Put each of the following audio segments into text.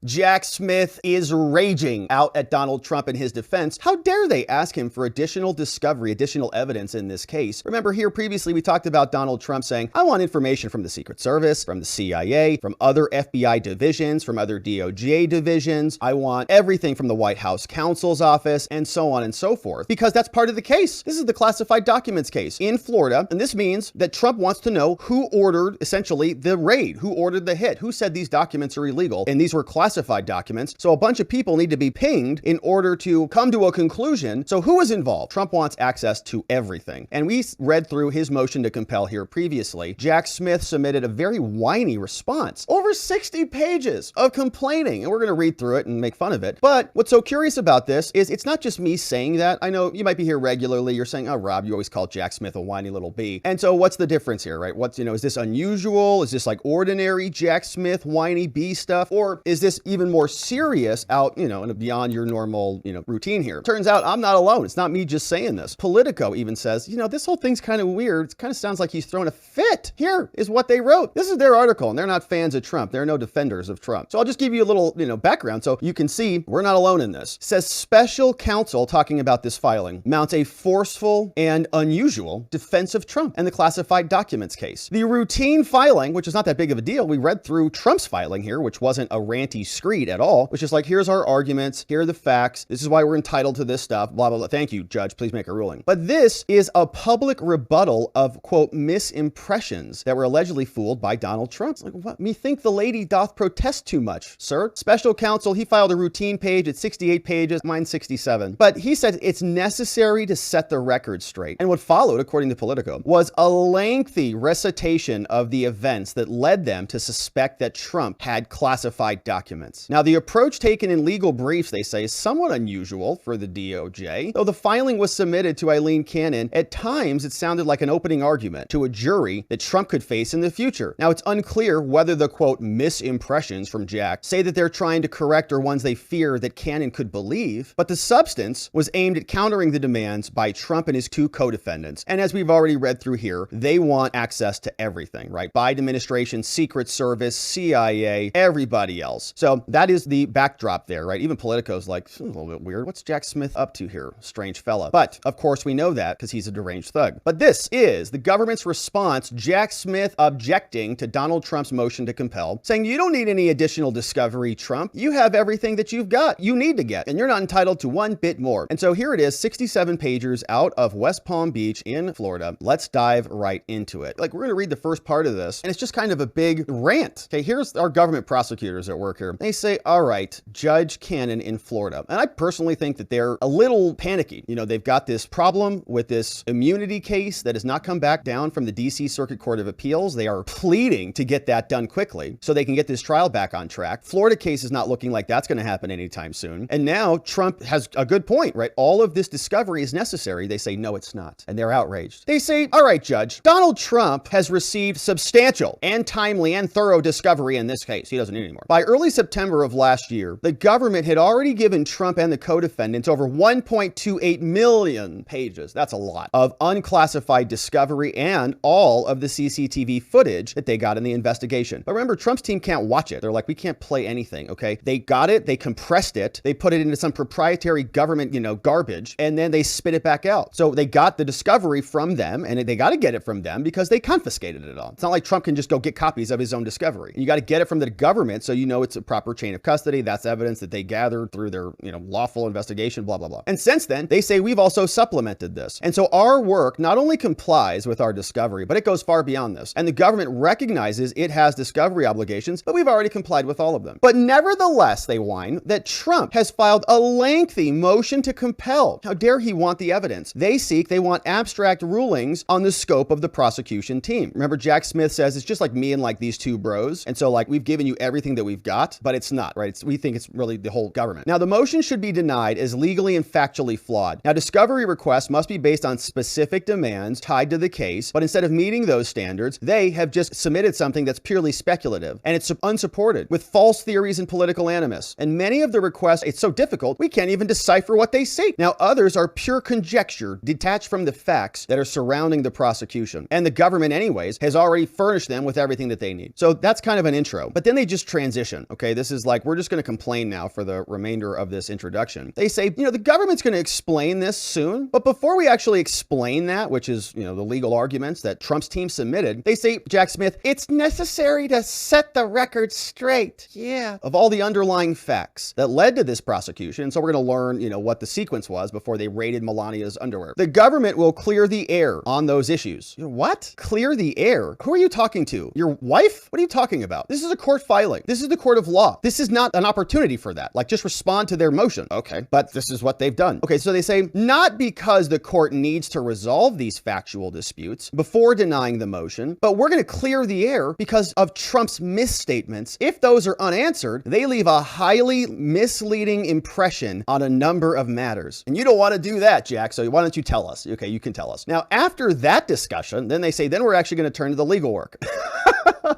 Jack Smith is raging out at Donald Trump in his defense. How dare they ask him for additional discovery, additional evidence in this case? Remember here previously we talked about Donald Trump saying, I want information from the Secret Service, from the CIA, from other FBI divisions, from other DOJ divisions. I want everything from the White House counsel's office, and so on and so forth, because that's part of the case. This is the classified documents case in Florida, and this means that Trump wants to know who ordered essentially the raid, who ordered the hit, who said these documents are illegal, and these were classified documents. So a bunch of people need to be pinged in order to come to a conclusion. So who is involved? Trump wants access to everything. And we read through his motion to compel here previously. Jack Smith submitted a very whiny response, over 60 pages of complaining, and we're going to read through it and make fun of it. But what's so curious about this is it's not just me saying that. I know you might be here regularly. You're saying, oh, Rob, you always call Jack Smith a whiny little bee. And so what's the difference here, right? What's, is this unusual? Is this like ordinary Jack Smith whiny bee stuff? Or is this even more serious out, and beyond your normal, routine here? Turns out I'm not alone. It's not me just saying this. Politico even says, this whole thing's kind of weird. It kind of sounds like he's throwing a fit. Here is what they wrote. This is their article, and they're not fans of Trump. They're no defenders of Trump. So I'll just give you a little, background so you can see we're not alone in this. It says special counsel talking about this filing mounts a forceful and unusual defense of Trump and the classified documents case. The routine filing, which is not that big of a deal. We read through Trump's filing here, which wasn't a ranty screed at all, which is like, here's our arguments. Here are the facts. This is why we're entitled to this stuff, blah, blah, blah. Thank you, judge. Please make a ruling. But this is a public rebuttal of, quote, misimpressions that were allegedly fooled by Donald Trump. It's like, what? Methink the lady doth protest too much, sir. Special counsel, he filed a routine page at 68 pages, mine 67. But he said it's necessary to set the record straight. And what followed, according to Politico, was a lengthy recitation of the events that led them to suspect that Trump had classified documents. Now, the approach taken in legal briefs, they say, is somewhat unusual for the DOJ. Though the filing was submitted to Eileen Cannon, at times it sounded like an opening argument to a jury that Trump could face in the future. Now, it's unclear whether the, quote, misimpressions from Jack say that they're trying to correct or ones they fear that Cannon could believe, but the substance was aimed at countering the demands by Trump and his two co-defendants. And as we've already read through here, they want access to everything, right? Biden administration, Secret Service, CIA, everybody else. So that is the backdrop there, right? Even Politico's like, a little bit weird. What's Jack Smith up to here? Strange fella. But of course we know that because he's a deranged thug. But this is the government's response, Jack Smith objecting to Donald Trump's motion to compel, saying you don't need any additional discovery, Trump. You have everything that you've got, you need to get, and you're not entitled to one bit more. And so here it is, 67 pagers out of West Palm Beach in Florida. Let's dive right into it. Like, we're going to read the first part of this, and it's just kind of a big rant. Okay, here's our government prosecutors at work here. They say, all right, Judge Cannon in Florida. And I personally think that they're a little panicky. They've got this problem with this immunity case that has not come back down from the DC Circuit Court of Appeals. They are pleading to get that done quickly so they can get this trial back on track. Florida case is not looking like that's going to happen anytime soon. And now Trump has a good point, right? All of this discovery is necessary. They say, no, it's not. And they're outraged. They say, all right, Judge, Donald Trump has received substantial and timely and thorough discovery in this case. He doesn't need it anymore. By early September of last year, the government had already given Trump and the co-defendants over 1.28 million pages. That's a lot of unclassified discovery and all of the CCTV footage that they got in the investigation. But remember, Trump's team can't watch it. They're like, we can't play anything, okay? They got it, they compressed it, they put it into some proprietary government, garbage, and then they spit it back out. So they got the discovery from them, and they got to get it from them because they confiscated it all. It's not like Trump can just go get copies of his own discovery. You got to get it from the government so it's a proper chain of custody. That's evidence that they gathered through their, lawful investigation, blah, blah, blah. And since then, they say we've also supplemented this. And so our work not only complies with our discovery, but it goes far beyond this. And the government recognizes it has discovery obligations, but we've already complied with all of them. But nevertheless, they whine that Trump has filed a lengthy motion to compel. How dare he want the evidence? They want abstract rulings on the scope of the prosecution team. Remember, Jack Smith says it's just like me and like these two bros. And so like we've given you everything that we've got, but it's not, right? We think it's really the whole government. Now, the motion should be denied as legally and factually flawed. Now, discovery requests must be based on specific demands tied to the case, but instead of meeting those standards, they have just submitted something that's purely speculative, and it's unsupported with false theories and political animus. And many of the requests, it's so difficult, we can't even decipher what they say. Now, others are pure conjecture, detached from the facts that are surrounding the prosecution. And the government, anyways, has already furnished them with everything that they need. So that's kind of an intro. But then they just transition, okay? this is like, we're just going to complain now for the remainder of this introduction. They say, the government's going to explain this soon. But before we actually explain that, which is, the legal arguments that Trump's team submitted, they say, Jack Smith, it's necessary to set the record straight. Yeah. Of all the underlying facts that led to this prosecution. So we're going to learn, what the sequence was before they raided Melania's underwear. The government will clear the air on those issues. What? Clear the air? Who are you talking to? Your wife? What are you talking about? This is a court filing. This is the court of law. This is not an opportunity for that. Like, just respond to their motion. Okay, but this is what they've done. Okay, so they say, not because the court needs to resolve these factual disputes before denying the motion, but we're going to clear the air because of Trump's misstatements. If those are unanswered, they leave a highly misleading impression on a number of matters. And you don't want to do that, Jack, so why don't you tell us? Okay, you can tell us. Now, after that discussion, then they say, then we're actually going to turn to the legal work.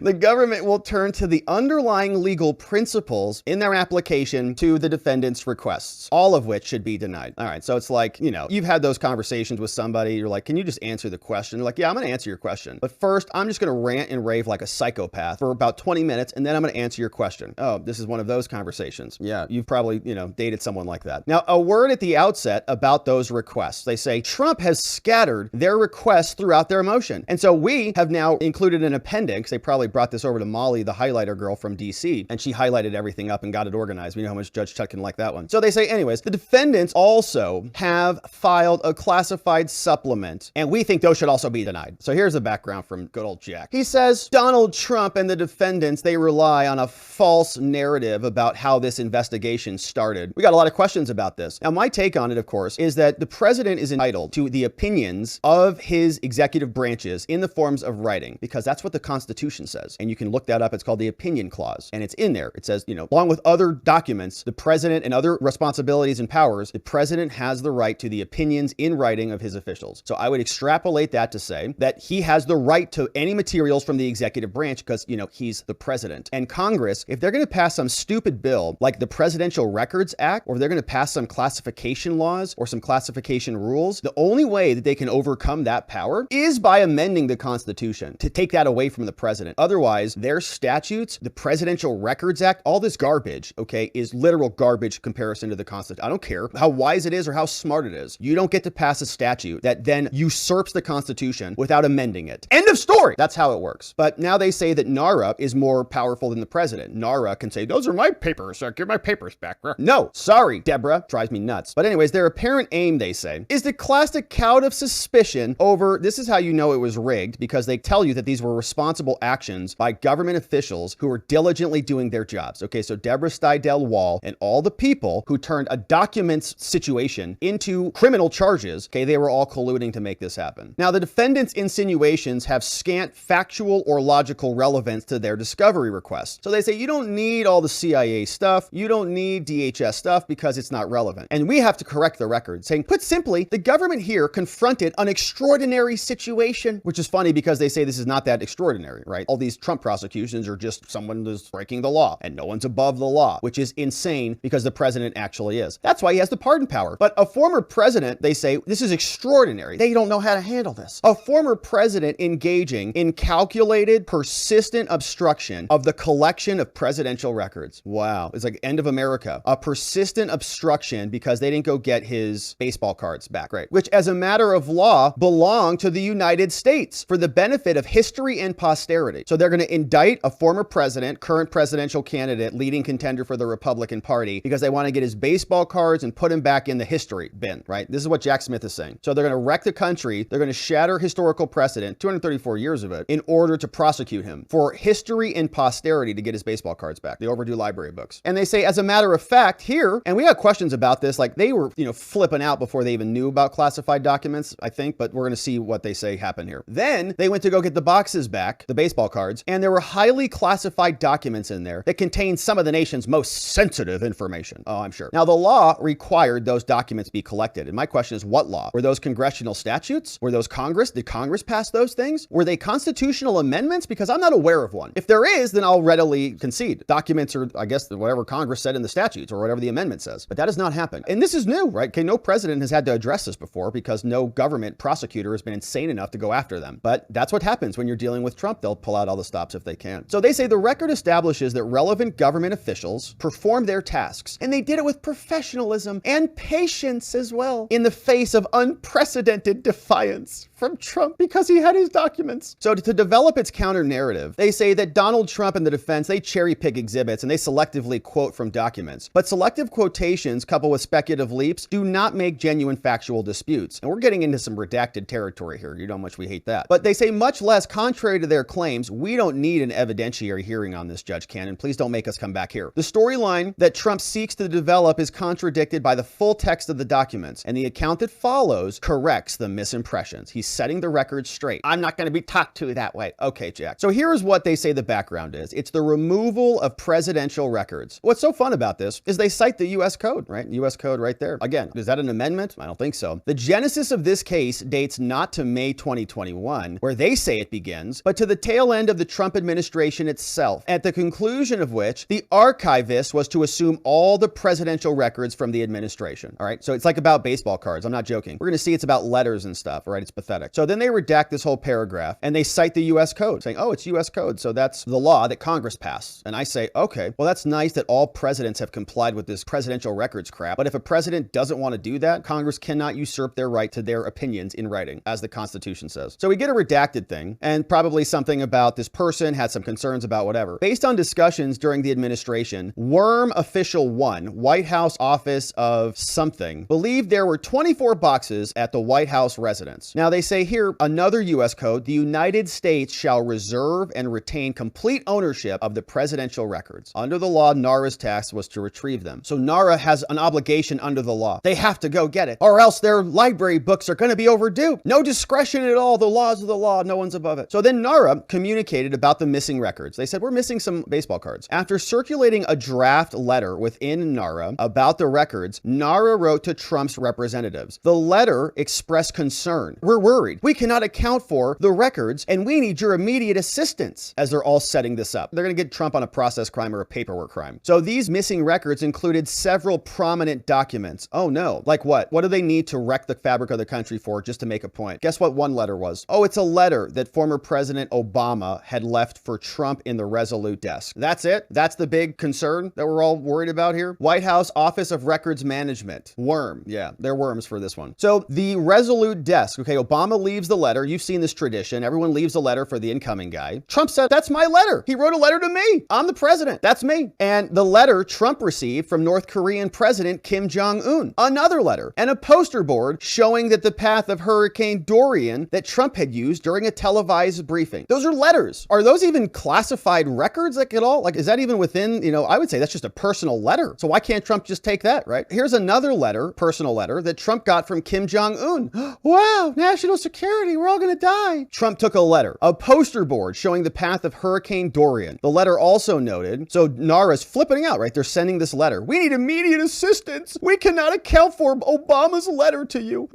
The government will turn to the underlying legal principles in their application to the defendant's requests, all of which should be denied. All right, so it's like, you've had those conversations with somebody. You're like, can you just answer the question? They're like, yeah, I'm going to answer your question. But first, I'm just going to rant and rave like a psychopath for about 20 minutes, and then I'm going to answer your question. Oh, this is one of those conversations. Yeah, you've probably, dated someone like that. Now, a word at the outset about those requests. They say Trump has scattered their requests throughout their motion. And so we have now included an appendix. They probably brought this over to Molly, the highlighter girl from DC, and she highlighted everything up and got it organized. We know how much Judge Tutkin liked that one. So they say, anyways, the defendants also have filed a classified supplement, and we think those should also be denied. So here's the background from good old Jack. He says, Donald Trump and the defendants, they rely on a false narrative about how this investigation started. We got a lot of questions about this. Now, my take on it, of course, is that the president is entitled to the opinions of his executive branches in the forms of writing, because that's what the Constitution says. And you can look that up. It's called the opinion clause. And it's in there. It says, along with other documents, the president and other responsibilities and powers, the president has the right to the opinions in writing of his officials. So I would extrapolate that to say that he has the right to any materials from the executive branch because, he's the president. And Congress, if they're going to pass some stupid bill like the Presidential Records Act, or they're going to pass some classification laws or some classification rules, the only way that they can overcome that power is by amending the Constitution to take that away from the president. Otherwise, their statutes, the Presidential Records Act, all this garbage, okay, is literal garbage comparison to the Constitution. I don't care how wise it is or how smart it is. You don't get to pass a statute that then usurps the Constitution without amending it. End of story. That's how it works. But now they say that NARA is more powerful than the president. NARA can say, those are my papers. Give my papers back. No, sorry, Deborah. Drives me nuts. But anyways, their apparent aim, they say, is to cast a cloud of suspicion over, this is how you know it was rigged, because they tell you that these were responsible actions by government officials who were diligently doing their jobs. Okay, so Deborah Steidel-Wall and all the people who turned a documents situation into criminal charges, okay, they were all colluding to make this happen. Now, the defendants' insinuations have scant factual or logical relevance to their discovery request. So they say, you don't need all the CIA stuff. You don't need DHS stuff because it's not relevant. And we have to correct the record, saying, put simply, the government here confronted an extraordinary situation, which is funny because they say this is not that extraordinary, right? All these Trump prosecutions are just someone who's breaking the law and no one's above the law, which is insane because the president actually is. That's why he has the pardon power. But a former president, they say, this is extraordinary. They don't know how to handle this. A former president engaging in calculated, persistent obstruction of the collection of presidential records. Wow. It's like end of America. A persistent obstruction because they didn't go get his baseball cards back, right? Which as a matter of law belong to the United States for the benefit of history and posterity. So they're going to indict a former president, current presidential candidate, leading contender for the Republican Party because they want to get his baseball cards and put him back in the history bin, right? This is what Jack Smith is saying. So they're going to wreck the country. They're going to shatter historical precedent, 234 years of it, in order to prosecute him for history and posterity to get his baseball cards back, the overdue library books. And they say, as a matter of fact, here, and we have questions about this, like they were, flipping out before they even knew about classified documents, I think, but we're going to see what they say happened here. Then they went to go get the boxes back, the baseball cards, and there were highly classified documents in there that contained some of the nation's most sensitive information. Oh, I'm sure. Now, the law required those documents be collected. And my question is, what law? Were those congressional statutes? Were those Congress? Did Congress pass those things? Were they constitutional amendments? Because I'm not aware of one. If there is, then I'll readily concede. Documents are, I guess, whatever Congress said in the statutes or whatever the amendment says. But that has not happened. And this is new, right? Okay, no president has had to address this before because no government prosecutor has been insane enough to go after them. But that's what happens when you're dealing with Trump. They'll pull out all the stops if they can. So they say the record establishes that relevant government officials performed their tasks, and they did it with professionalism and patience as well, in the face of unprecedented defiance from Trump because he had his documents. So to develop its counter narrative, they say that Donald Trump and the defense, they cherry pick exhibits and they selectively quote from documents. But selective quotations coupled with speculative leaps do not make genuine factual disputes. And we're getting into some redacted territory here. You know how much we hate that. But they say much less, contrary to their claims, we don't need an evidentiary hearing on this, Judge Cannon. Please don't make us come back here. The storyline that Trump seeks to develop is contradicted by the full text of the documents, and the account that follows corrects the misimpressions. He's setting the record straight. I'm not going to be talked to that way. Okay, Jack. So here is what they say the background is. It's the removal of presidential records. What's so fun about this is they cite the U.S. Code, right? U.S. Code right there. Again, is that an amendment? I don't think so. The genesis of this case dates not to May 2021, where they say it begins, but to the tail end of the Trump administration itself, at the conclusion of which the archivist was to assume all the presidential records from the administration. All right. So it's like about baseball cards. I'm not joking. We're going to see it's about letters and stuff. All right. It's pathetic. So then they redact this whole paragraph and they cite the U.S. Code saying, oh, it's U.S. Code. So that's the law that Congress passed. And I say, okay, well, that's nice that all presidents have complied with this presidential records crap. But if a president doesn't want to do that, Congress cannot usurp their right to their opinions in writing, as the Constitution says. So we get a redacted thing and probably something about this person had some concerns about whatever. Based on discussions during the administration, Worm Official 1, White House Office of something, believed there were 24 boxes at the White House residence. Now they say here, another U.S. code, the United States shall reserve and retain complete ownership of the presidential records. Under the law, NARA's task was to retrieve them. So NARA has an obligation under the law. They have to go get it, or else their library books are going to be overdue. No discretion at all. The laws are the law. No one's above it. So then NARA communicated about the missing records. They said, we're missing some baseball cards. After circulating a draft letter within NARA about the records, NARA wrote to Trump's representatives. The letter expressed concern. We're worried. We cannot account for the records, and we need your immediate assistance. As they're all setting this up, they're going to get Trump on a process crime or a paperwork crime. So these missing records included several prominent documents. Oh no. Like what? What do they need to wreck the fabric of the country for just to make a point? Guess what one letter was? Oh, it's a letter that former President Obama had left for Trump in the Resolute desk. That's it? That's the big concern that we're all worried about here? White House Office of Records Management. Worm. Yeah, they're worms for this one. So the Resolute desk. Okay, Obama leaves the letter. You've seen this tradition. Everyone leaves a letter for the incoming guy. Trump said, that's my letter. He wrote a letter to me. I'm the president. That's me. And the letter Trump received from North Korean President Kim Jong-un. Another letter. And a poster board showing that the path of Hurricane Dorian that Trump had used during a televised briefing. Those are letters. Are those even classified records like at all? Like, is that even within, I would say that's just a personal letter. So why can't Trump just take that, right? Here's another letter, personal letter, that Trump got from Kim Jong-un. Wow, national security, we're all gonna die. Trump took a letter, a poster board showing the path of Hurricane Dorian. The letter also noted, so NARA's flipping out, right? They're sending this letter. We need immediate assistance. We cannot account for Obama's letter to you.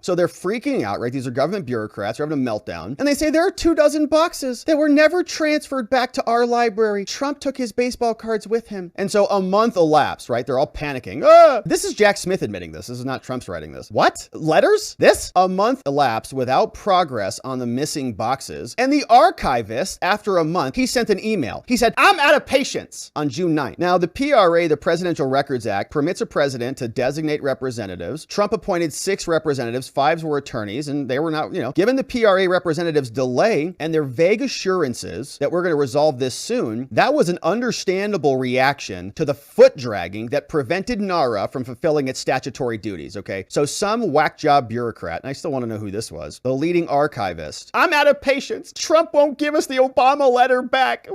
So they're freaking out, right? These are government bureaucrats. They're having a meltdown. And they say there are 24 boxes that were never transferred back to our library. Trump took his baseball cards with him. And so a month elapsed, right? They're all panicking. This is Jack Smith admitting this. This is not Trump's writing this. What? Letters? This? A month elapsed without progress on the missing boxes. And the archivist, after a month, he sent an email. He said, I'm out of patience on June 9th. Now, the PRA, the Presidential Records Act, permits a president to designate representatives. Trump appointed 6 representatives, 5 were attorneys, and they were not, given the PRA representatives' delay and their vague assurances that we're going to resolve this soon, that was an understandable reaction to the foot dragging that prevented NARA from fulfilling its statutory duties, okay? So some whack job bureaucrat, and I still want to know who this was, the leading archivist. I'm out of patience. Trump won't give us the Obama letter back.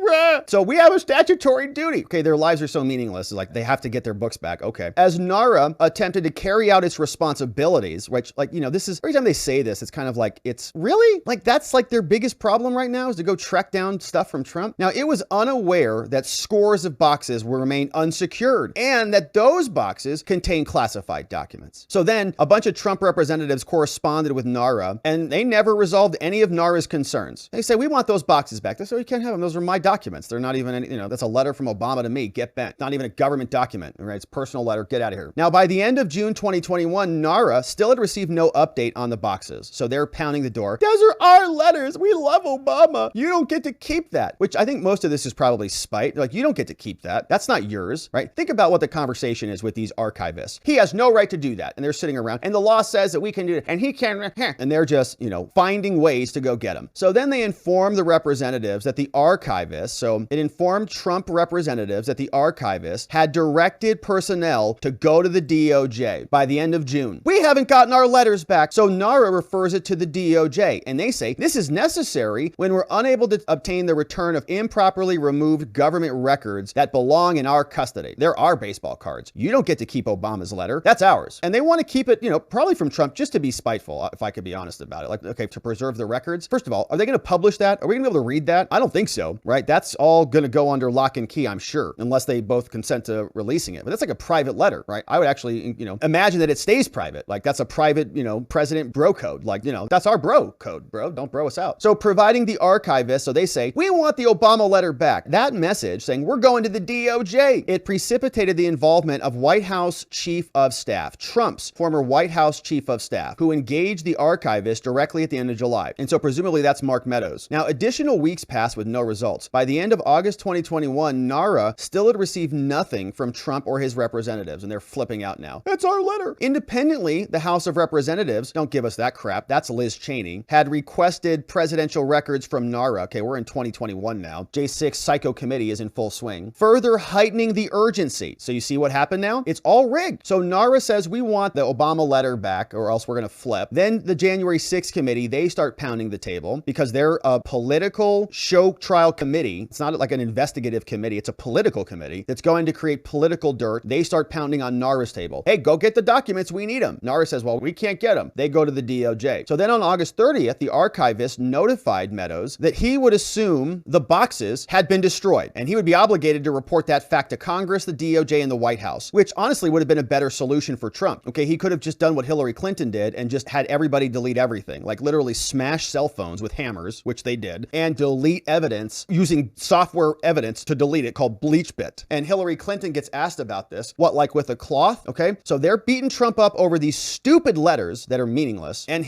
So we have a statutory duty. Okay, their lives are so meaningless. It's like they have to get their books back. Okay. As NARA attempted to carry out its responsibilities, which this is, every time they say this, it's kind of like, it's really like, that's like their biggest problem right now is to go track down stuff from Trump. Now, it was unaware that scores of boxes will remain unsecured and that those boxes contain classified documents. So then a bunch of Trump representatives corresponded with NARA and they never resolved any of NARA's concerns. They say, we want those boxes back. They say, you can't have them. Those are my documents. They're not even any, that's a letter from Obama to me. Get bent. Not even a government document. All right. It's a personal letter. Get out of here. Now, by the end of June 2021, NARA still had received no update on the boxes. So they're pounding the door. Those are our letters. We love Obama. You don't get to keep that, which I think most of this is probably spite. Like, you don't get to keep that. That's not yours, right? Think about what the conversation is with these archivists. He has no right to do that. And they're sitting around and the law says that we can do it and he can, and they're just, finding ways to go get him. So then they inform the representatives that the archivists, so it informed Trump representatives that the archivists had directed personnel to go to the DOJ by the end of June. We haven't gotten our letters back. So NARA refers it to the DOJ and they say this is necessary when we're unable to obtain the return of improperly removed government records that belong in our custody. They're our baseball cards. You don't get to keep Obama's letter. That's ours. And they want to keep it, probably from Trump just to be spiteful, if I could be honest about it. Like, okay, to preserve the records. First of all, are they going to publish that? Are we going to be able to read that? I don't think so, right? That's all going to go under lock and key, I'm sure, unless they both consent to releasing it. But that's like a private letter, right? I would actually, imagine that it stays private. Like that's a private, president bro code. Like, that's our bro code, bro. Don't bro us out. So providing the archivist, so they say, we want the Obama letter back. That message saying we're going to the DOJ, it precipitated the involvement of White House Chief of Staff, Trump's former White House Chief of Staff, who engaged the archivist directly at the end of July. And so presumably that's Mark Meadows. Now, additional weeks passed with no results. By the end of August 2021, NARA still had received nothing from Trump or his representatives, and they're flipping out now. It's our letter. Independently, the House of Representatives, don't give us that crap, that's Liz Cheney, had requested presidential records from NARA. Okay, we're in 2021 now. J6 Psycho Committee is in full swing, further heightening the urgency. So you see what happened now? It's all rigged. So NARA says we want the Obama letter back or else we're going to flip. Then the January 6th committee, they start pounding the table because they're a political show trial committee. It's not like an investigative committee. It's a political committee that's going to create political dirt. They start pounding on NARA's table. Hey, go get the documents. We need them. NARA says, well, we can't get them. They go to the DOJ. So then on August 30th, the archivist notified Meadows that he would assume the boxes had been destroyed and he would be obligated to report that fact to Congress, the DOJ, and the White House, which honestly would have been a better solution for Trump. Okay, he could have just done what Hillary Clinton did and just had everybody delete everything, like literally smash cell phones with hammers, which they did, and delete evidence using software evidence to delete it called BleachBit. And Hillary Clinton gets asked about this, what, like with a cloth? Okay, so they're beating Trump up over these stupid letters that are meaningless and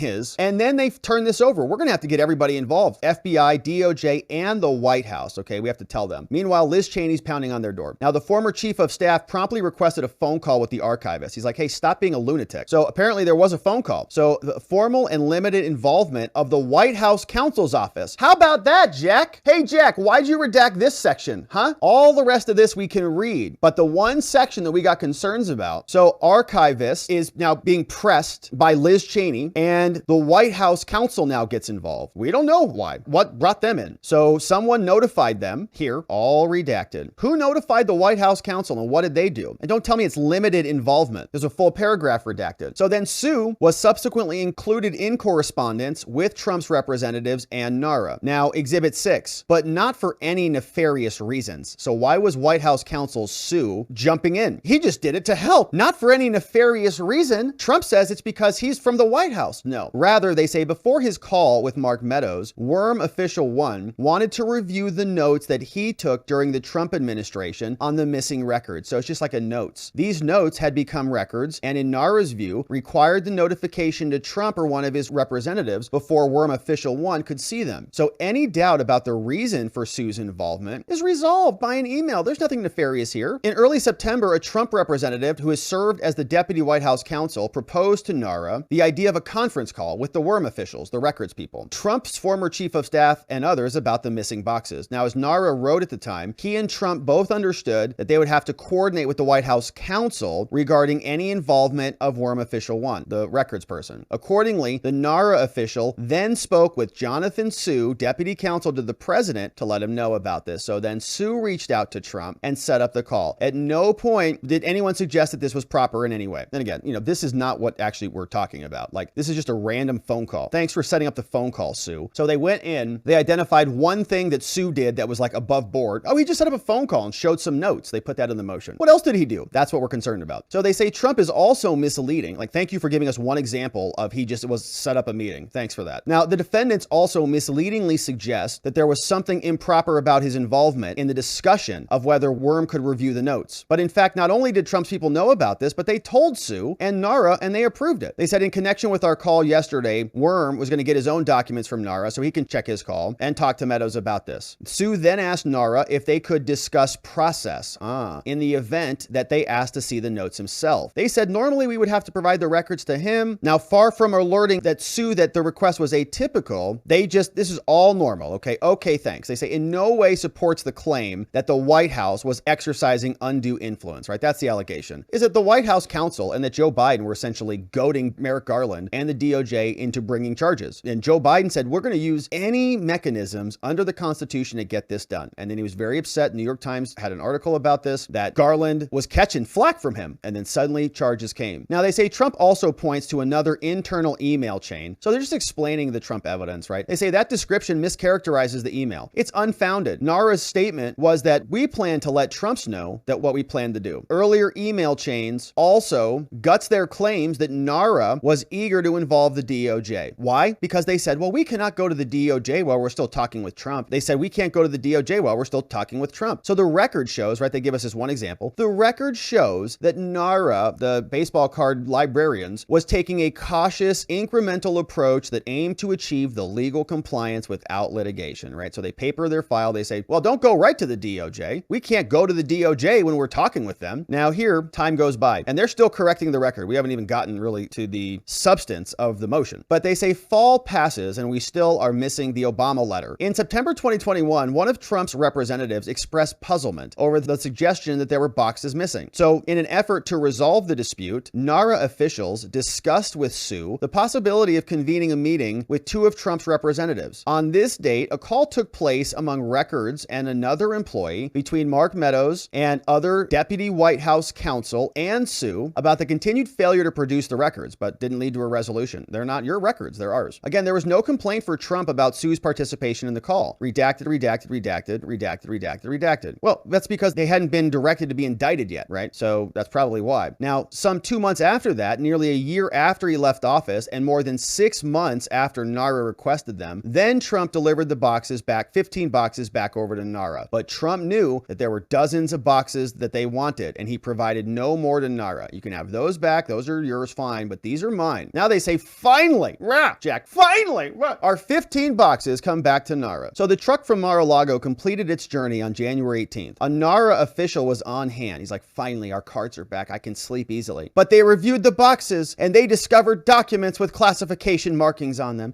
then they've turned this over. We're gonna have to get everybody involved, FBI, DOJ, and the White House. Okay, we have to tell them. Meanwhile, Liz Cheney's pounding on their door. Now, the former chief of staff promptly requested a phone call with the archivist. He's like, hey, stop being a lunatic. So apparently there was a phone call. So the formal and limited involvement of the White House counsel's office. How about that, Jack? Hey, Jack, why'd you redact this section, huh? All the rest of this we can read, but the one section that we got concerns about. So archivist is now being pressed by Liz Cheney and the White House counsel now gets involved. We don't know why. What brought them in? So someone notified them here, all redacted. Who notified the White House counsel and what did they do? And don't tell me it's limited involvement. There's a full paragraph redacted. So then Sue was subsequently included in correspondence with Trump's representatives and NARA. Now, Exhibit 6, but not for any nefarious reasons. So why was White House counsel Sue jumping in? He just did it to help, not for any nefarious reason. Trump says it's because he's from the White House. No. Rather, they say before his call with Mark Meadows, Worm Official 1 wanted to review the notes that he took during the Trump administration on the missing records. So it's just like a notes. These notes had become records and in NARA's view, required the notification to Trump or one of his representatives before Worm Official 1 could see them. So any doubt about the reason for Sue's involvement is resolved by an email. There's nothing nefarious here. In early September, a Trump representative who has served as the deputy White House counsel proposed to NARA the idea of a conference call with the Worm officials, the records people, Trump's former chief of staff and others about the missing boxes. Now, as NARA wrote at the time, he and Trump both understood that they would have to coordinate with the White House counsel regarding any involvement of Worm Official 1, the records person. Accordingly, the NARA official then spoke with Jonathan Sue, deputy counsel to the president, to let him know about this. So then Sue reached out to Trump and set up the call. At no point did anyone suggest that this was proper in any way. And again, this is not what actually we're talking about. Like, this is just a random phone call. Thanks for setting up the phone call, Sue. So they went in, they identified one thing that Sue did that was like above board. Oh, he just set up a phone call and showed some notes. They put that in the motion. What else did he do? That's what we're concerned about. So they say Trump is also misleading. Like, thank you for giving us one example of he just was set up a meeting. Thanks for that. Now, the defendants also misleadingly suggest that there was something improper about his involvement in the discussion of whether Worm could review the notes. But in fact, not only did Trump's people know about this, but they told Sue and NARA and they approved it. They said in connection with our call yesterday, Worm was going to get his own documents from NARA so he can check his call and talk to Meadows about this. Sue then asked NARA if they could discuss process in the event that they asked to see the notes himself. They said normally we would have to provide the records to him. Now, far from alerting that Sue that the request was atypical, this is all normal. Okay, thanks. They say in no way supports the claim that the White House was exercising undue influence, right? That's the allegation. Is that the White House counsel and that Joe Biden were essentially goading Merrick Garland and the DOJ into bringing charges. And Joe Biden said, we're going to use any mechanisms under the Constitution to get this done. And then he was very upset. New York Times had an article about this, that Garland was catching flack from him. And then suddenly charges came. Now they say Trump also points to another internal email chain. So they're just explaining the Trump evidence, right? They say that description mischaracterizes the email. It's unfounded. NARA's statement was that we plan to let Trumps know that what we plan to do. Earlier email chains also guts their claims that NARA was eager to involve the DOJ. Why? Because they said, well, we cannot go to the DOJ while we're still talking with Trump. They said, we can't go to the DOJ while we're still talking with Trump. So the record shows, right? They give us this one example. The record shows that NARA, the baseball card librarians, was taking a cautious, incremental approach that aimed to achieve the legal compliance without litigation, right? So they paper their file. They say, well, don't go right to the DOJ. We can't go to the DOJ when we're talking with them. Now here, time goes by and they're still correcting the record. We haven't even gotten really to the substance of the motion, but they say fall passes and we still are missing the Obama letter. In September 2021, one of Trump's representatives expressed puzzlement over the suggestion that there were boxes missing. So in an effort to resolve the dispute, NARA officials discussed with Sue the possibility of convening a meeting with two of Trump's representatives. On this date, a call took place among records and another employee between Mark Meadows and other deputy White House counsel and Sue about the continued failure to produce the records, but didn't lead to a resolution. They're not your records, they're ours. Again, there was no complaint for Trump about Sue's participation in the call. Redacted, redacted, redacted, redacted, redacted, redacted. Well, that's because they hadn't been directed to be indicted yet, right? So that's probably why. Now, some 2 months after that, nearly a year after he left office and more than 6 months after NARA requested them, then Trump delivered the boxes back, 15 boxes back over to NARA. But Trump knew that there were dozens of boxes that they wanted, and he provided no more to NARA. You can have those back. Those are yours, fine, but these are mine. Now they say, finally, Jack, finally, our 15 boxes come back to NARA. So the truck from Mar-a-Lago completed its journey on January 18th. A NARA official was on hand. He's like, finally, our cards are back. I can sleep easily. But they reviewed the boxes and they discovered documents with classification markings on them.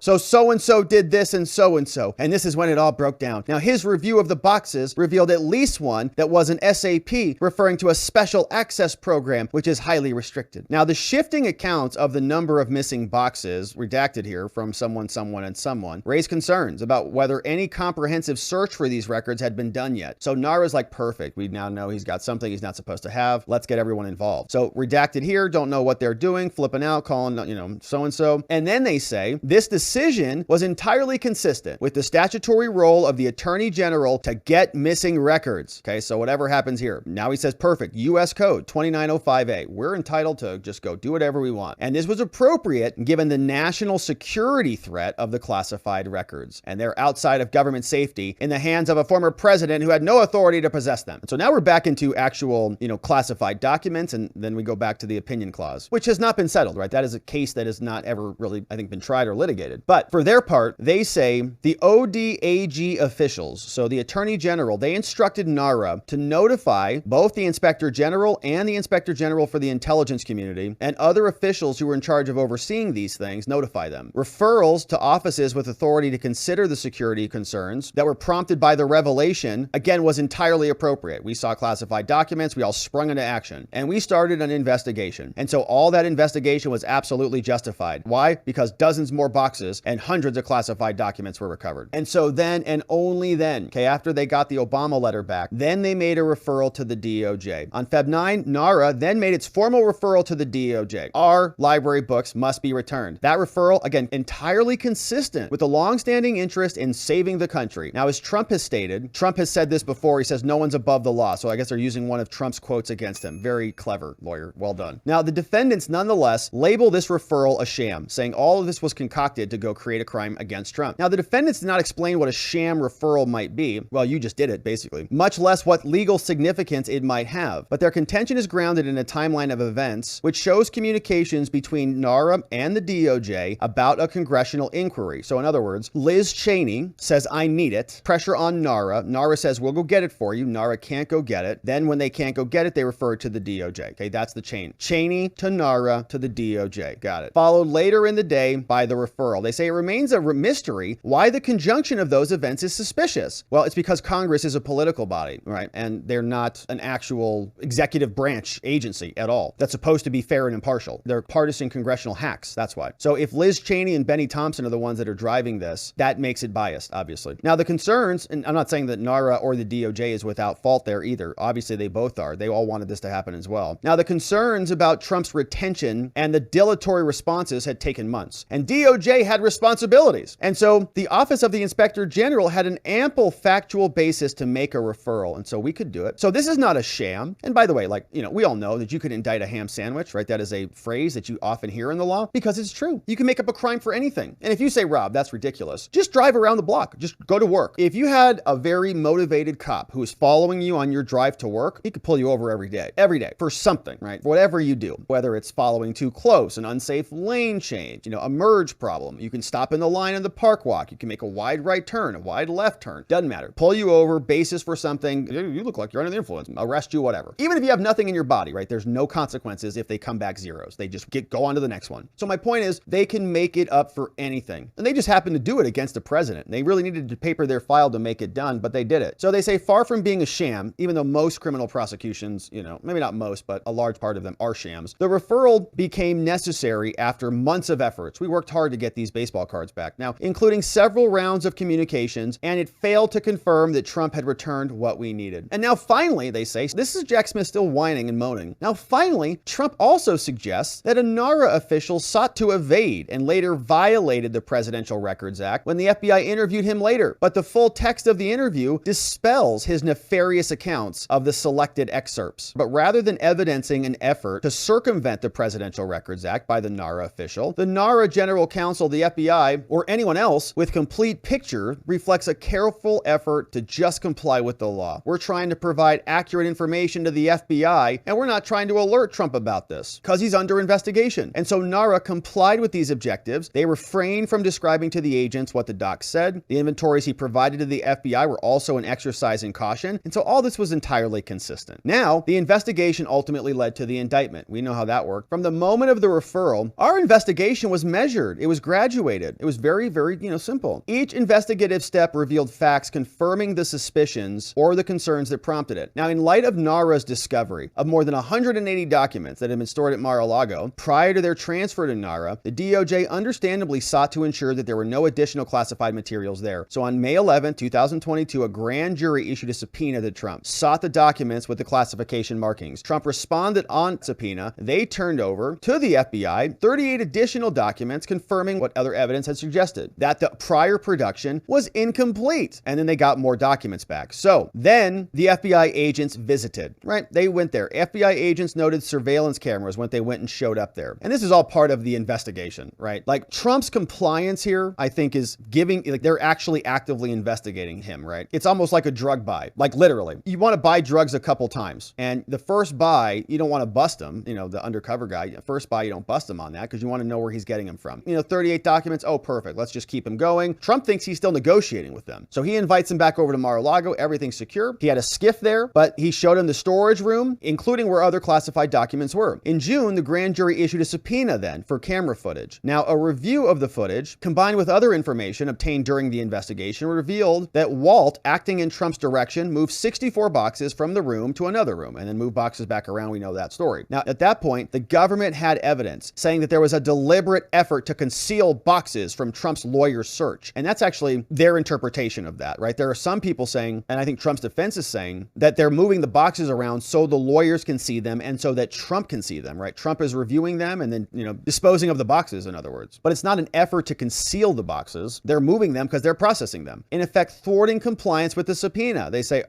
So-and-so did this and so-and-so. And this is when it all broke down. Now, his review of the boxes revealed at least one that was an SAP, referring to a special access program, which is highly restricted. Now, the shifting accounts of the number of missing boxes, redacted here from someone, and someone, raised concerns about whether any comprehensive search for these records had been done yet. So NARA's like, perfect. We now know he's got something he's not supposed to have. Let's get everyone involved. So redacted here, don't know what they're doing, flipping out, calling, so-and-so. And then they say this decision was entirely consistent with the statutory role of the Attorney General to get missing records. Okay, so whatever happens here. Now he says, perfect, U.S. Code 2905A. We're entitled to just go do whatever we want. And this was appropriate given the national security threat of the classified records. And they're outside of government safety in the hands of a former president who had no authority to possess them. And so now we're back into actual, classified documents. And then we go back to the opinion clause, which has not been settled, right? That is a case that has not ever really, I think, been tried or litigated. But for their part, they say the ODAG officials, so the Attorney General, they instructed NARA to notify both the Inspector General and the Inspector General for the intelligence community and other officials who were in charge of overseeing these things, notify them. Referrals to offices with authority to consider the security concerns that were prompted by the revelation, again, was entirely appropriate. We saw classified documents, we all sprung into action, and we started an investigation. And so all that investigation was absolutely justified. Why? Because dozens more boxes and hundreds of classified documents were recovered. And so then, and only then, after they got the Obama letter back, then they made a referral to the DOJ. On Feb 9, NARA then made its formal referral to the DOJ. Our library books must be returned. That referral, again, entirely consistent with the longstanding interest in saving the country. Now, as Trump has stated, Trump has said this before, he says no one's above the law. So I guess they're using one of Trump's quotes against him. Very clever lawyer. Well done. Now, the defendants nonetheless label this referral a sham, saying all of this was concocted to go create a crime against Trump. Now, the defendants did not explain what a sham referral might be. Well, you just did it, basically. Much less what legal significance it might have. But their contention is grounded in a timeline of events which shows communications between NARA and the DOJ about a congressional inquiry. So in other other words, Liz Cheney says, I need it. Pressure on NARA. NARA says, we'll go get it for you. NARA can't go get it. Then when they can't go get it, they refer it to the DOJ. Okay, that's the chain. Cheney to NARA to the DOJ. Got it. Followed later in the day by the referral. They say it remains a mystery why the conjunction of those events is suspicious. Well, it's because Congress is a political body, right? And they're not an actual executive branch agency at all that's supposed to be fair and impartial. They're partisan congressional hacks. That's why. So if Liz Cheney and Benny Thompson are the ones that are driving this, that makes it biased, obviously. Now, the concerns, and I'm not saying that NARA or the DOJ is without fault there either. Obviously, they both are. They all wanted this to happen as well. Now, the concerns about Trump's retention and the dilatory responses had taken months, and DOJ had responsibilities. And so the Office of the Inspector General had an ample factual basis to make a referral, and so we could do it. So this is not a sham. And by the way, we all know that you could indict a ham sandwich, right? That is a phrase that you often hear in the law because it's true. You can make up a crime for anything. And if you say, Rob, that's ridiculous, just drive around the block. Just go to work. If you had a very motivated cop who is following you on your drive to work, he could pull you over every day for something, right? Whatever you do, whether it's following too close, an unsafe lane change, a merge problem. You can stop in the line in the park walk. You can make a wide right turn, a wide left turn. Doesn't matter. Pull you over, basis for something. You look like you're under the influence. Arrest you, whatever. Even if you have nothing in your body, right? There's no consequences if they come back zeros. They just go on to the next one. So my point is they can make it up for anything. And they just happen to do it against the president. They really needed to paper their file to make it done, but they did it. So they say far from being a sham, even though most criminal prosecutions, maybe not most, but a large part of them are shams. The referral became necessary after months of efforts. We worked hard to get these baseball cards back. Now, including several rounds of communications, and it failed to confirm that Trump had returned what we needed. And now finally, they say, this is Jack Smith still whining and moaning. Now finally, Trump also suggests that a NARA official sought to evade and later violated the Presidential Records Act when the FBI interviewed him later. But the full text of the interview dispels his nefarious accounts of the selected excerpts. But rather than evidencing an effort to circumvent the Presidential Records Act by the NARA official, the NARA General Counsel, the FBI, or anyone else with complete picture reflects a careful effort to just comply with the law. We're trying to provide accurate information to the FBI, and we're not trying to alert Trump about this because he's under investigation. And so NARA complied with these objectives. They refrained from describing to the agents what the doc said. The inventories he provided to the FBI were also an exercise in caution. And so all this was entirely consistent. Now, the investigation ultimately led to the indictment. We know how that worked. From the moment of the referral, our investigation was measured. It was graduated. It was very, very, simple. Each investigative step revealed facts confirming the suspicions or the concerns that prompted it. Now, in light of NARA's discovery of more than 180 documents that had been stored at Mar-a-Lago prior to their transfer to NARA, the DOJ understandably sought to ensure that there were no additional classified materials there. So on May 11, 2022, a grand jury issued a subpoena to Trump, sought the documents with the classification markings. Trump responded on subpoena. They turned over to the FBI 38 additional documents confirming what other evidence had suggested, that the prior production was incomplete. And then they got more documents back. So then the FBI agents visited, right? They went there. FBI agents noted surveillance cameras when they went and showed up there. And this is all part of the investigation, right? Like Trump's compliance here, I think is they're actually actively investigating him, right? It's almost like a drug buy, like literally. You want to buy drugs a couple times. And the first buy, you don't want to bust him, the undercover guy. First buy, you don't bust him on that because you want to know where he's getting them from. 38 documents. Oh, perfect. Let's just keep him going. Trump thinks he's still negotiating with them. So he invites him back over to Mar-a-Lago. Everything's secure. He had a skiff there, but he showed him the storage room, including where other classified documents were. In June, the grand jury issued a subpoena then for camera footage. Now, a review of the footage, combined with other information obtained during the investigation, revealed that Walt, acting in Trump's direction, moved 64 boxes from the room to another room and then moved boxes back around. We know that story. Now, at that point, the government had evidence saying that there was a deliberate effort to conceal boxes from Trump's lawyer's search. And that's actually their interpretation of that, right? There are some people saying, and I think Trump's defense is saying, that they're moving the boxes around so the lawyers can see them and so that Trump can see them, right? Trump is reviewing them and then, disposing of the boxes, in other words. But it's not an effort to conceal the boxes. They're moving them because they're processing them. In effect, thwarting compliance with the subpoena. They say,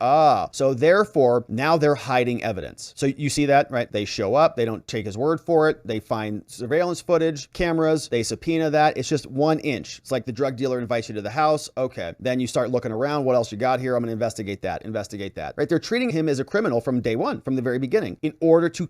so therefore, now they're hiding evidence. So you see that, right? They show up. They don't take his word for it. They find surveillance footage, cameras. They subpoena that. It's just 1 inch. It's like the drug dealer invites you to the house. Okay. Then you start looking around. What else you got here? I'm going to investigate that, right? They're treating him as a criminal from day one, from the very beginning, in order to